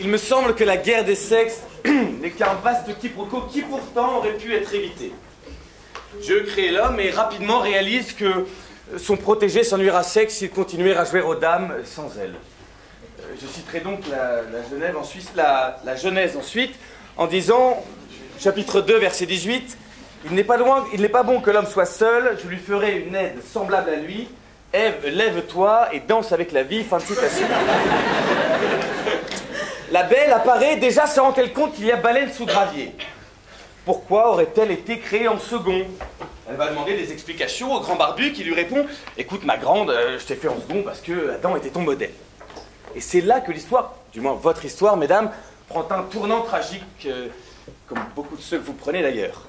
Il me semble que la guerre des sexes n'est qu'un vaste quiproquo qui pourtant aurait pu être évité. Dieu crée l'homme et rapidement réalise que son protégé s'ennuiera sec s'il continuait à jouer aux dames sans elle. Je citerai donc la Genèse ensuite, en disant, chapitre 2, verset 18, « Il n'est pas bon que l'homme soit seul, je lui ferai une aide semblable à lui. Ève, lève-toi et danse avec la vie. » Fin de citation. La belle apparaît déjà se rend-elle compte qu'il y a baleine sous gravier. Pourquoi aurait-elle été créée en second? Elle va demander des explications au grand barbu qui lui répond « Écoute ma grande, je t'ai fait en second parce que Adam était ton modèle. » Et c'est là que l'histoire, du moins votre histoire, mesdames, prend un tournant tragique, comme beaucoup de ceux que vous prenez d'ailleurs.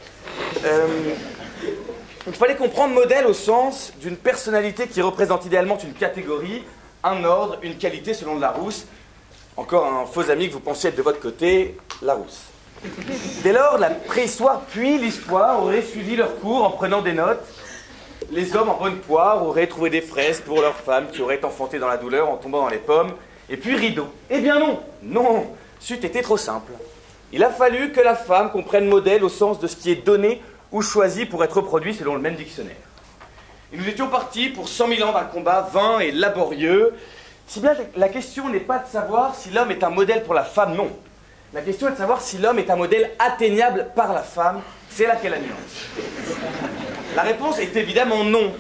Il fallait comprendre modèle au sens d'une personnalité qui représente idéalement une catégorie, un ordre, une qualité selon le Larousse. Encore un faux ami que vous pensiez être de votre côté, Larousse. Dès lors, la préhistoire puis l'histoire auraient suivi leur cours en prenant des notes. Les hommes en bonne poire auraient trouvé des fraises pour leurs femmes qui auraient enfanté dans la douleur en tombant dans les pommes. Et puis rideau. Eh bien non, non, c'eût été trop simple. Il a fallu que la femme comprenne modèle au sens de ce qui est donné ou choisi pour être reproduit selon le même dictionnaire. Et nous étions partis pour 100 000 ans d'un combat vain et laborieux. Si bien la question n'est pas de savoir si l'homme est un modèle pour la femme, non. La question est de savoir si l'homme est un modèle atteignable par la femme. C'est là qu'est la nuance. La réponse est évidemment non.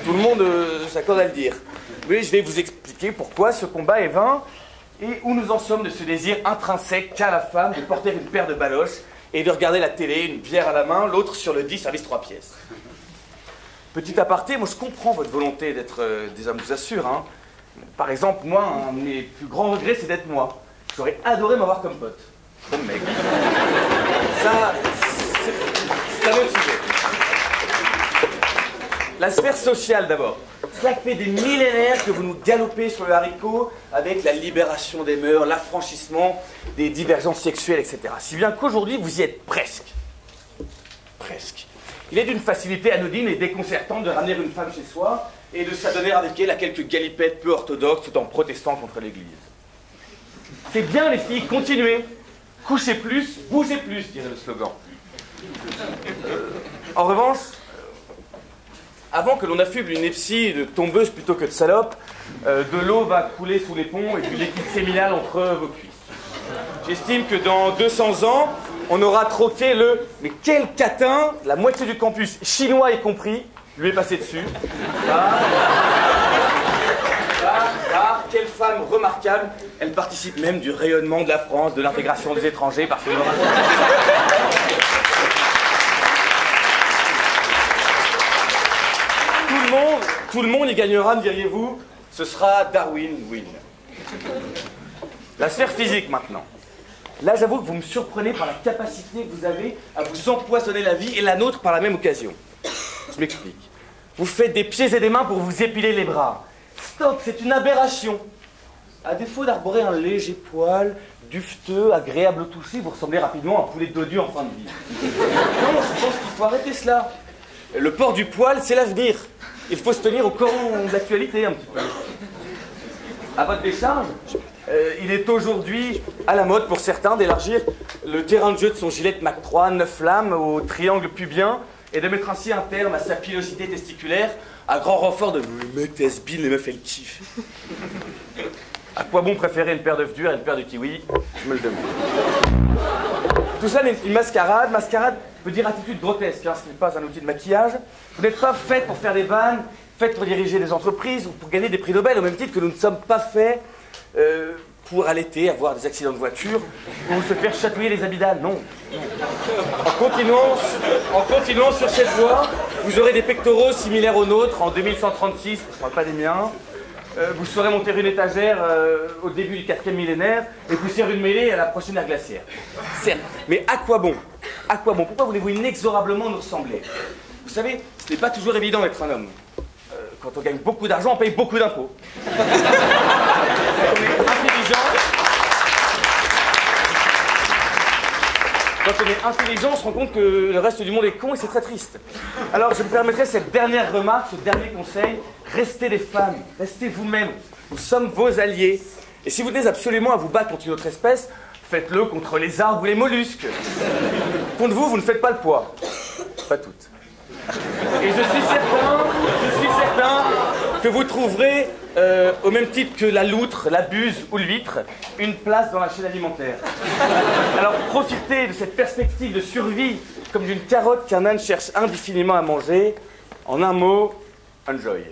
Tout le monde s'accorde à le dire. Oui, je vais vous expliquer pourquoi ce combat est vain et où nous en sommes de ce désir intrinsèque qu'a la femme de porter une paire de baloches et de regarder la télé, une bière à la main, l'autre sur le 10 service 3 pièces. Petit aparté, moi je comprends votre volonté d'être des hommes, je vous assure. Hein. Par exemple, moi, un de mes plus grands regrets, c'est d'être moi. J'aurais adoré m'avoir comme pote. Comme mec. Ça, c'est un autre sujet. La sphère sociale d'abord. Cela fait des millénaires que vous nous galopez sur le haricot avec la libération des mœurs, l'affranchissement des divergences sexuelles, etc. Si bien qu'aujourd'hui, vous y êtes presque. Presque. Il est d'une facilité anodine et déconcertante de ramener une femme chez soi et de s'adonner avec elle à quelques galipettes peu orthodoxes tout en protestant contre l'Église. C'est bien les filles, continuez. Couchez plus, bougez plus, dirait le slogan. En revanche, avant que l'on affuble une épsie de tombeuse plutôt que de salope, de l'eau va couler sous les ponts et du liquide séminal entre vos cuisses. J'estime que dans 200 ans, on aura troqué le « mais quel catin !» La moitié du campus, chinois y compris, lui est passé dessus. Quelle femme remarquable. Elle participe même du rayonnement de la France, de l'intégration des étrangers, parce que... Tout le monde y gagnera, me diriez-vous. Ce sera Darwin-win. La sphère physique, maintenant. Là, j'avoue que vous me surprenez par la capacité que vous avez à vous empoisonner la vie et la nôtre par la même occasion. Je m'explique. Vous faites des pieds et des mains pour vous épiler les bras. Stop, c'est une aberration. À défaut d'arborer un léger poil, dufteux, agréable au toucher, vous ressemblez rapidement à un poulet dodu en fin de vie. Non, je pense qu'il faut arrêter cela. Le port du poil, c'est l'avenir. Il faut se tenir au courant de l'actualité un petit peu. À votre décharge, il est aujourd'hui à la mode pour certains d'élargir le terrain de jeu de son gilet Mac 3, 9 lames au triangle pubien et de mettre ainsi un terme à sa pilosité testiculaire à grand renfort de « mec, t'es has-been, les meufs, elles kiffent ». À quoi bon préférer une paire d'œufs durs à une paire de kiwis? Je me le demande. Tout ça n'est qu'une mascarade. Mascarade veut dire attitude grotesque, hein, ce n'est pas un outil de maquillage. Vous n'êtes pas faite pour faire des vannes, faite pour diriger des entreprises ou pour gagner des prix Nobel, au même titre que nous ne sommes pas faits pour allaiter, avoir des accidents de voiture ou se faire chatouiller les abidales. Non. En continuant sur cette voie, vous aurez des pectoraux similaires aux nôtres en 2136, je ne parle pas des miens. Vous saurez monter une étagère au début du 4e millénaire et pousser une mêlée à la prochaine ère glaciaire. Certes, mais à quoi bon? À quoi bon? Pourquoi voulez-vous inexorablement nous ressembler? Vous savez, ce n'est pas toujours évident d'être un homme. Quand on gagne beaucoup d'argent, on paye beaucoup d'impôts. Quand on est intelligent, on se rend compte que le reste du monde est con et c'est très triste. Alors je me permettrai cette dernière remarque, ce dernier conseil. Restez des femmes, restez vous-même. Nous sommes vos alliés Et si vous tenez absolument à vous battre contre une autre espèce, faites-le contre les arbres ou les mollusques. Contre vous, vous ne faites pas le poids. Pas toutes. Et je suis certain que vous trouverez, au même titre que la loutre, la buse ou l'huître, une place dans la chaîne alimentaire. Alors profitez de cette perspective de survie comme d'une carotte qu'un âne cherche indéfiniment à manger. En un mot, enjoy.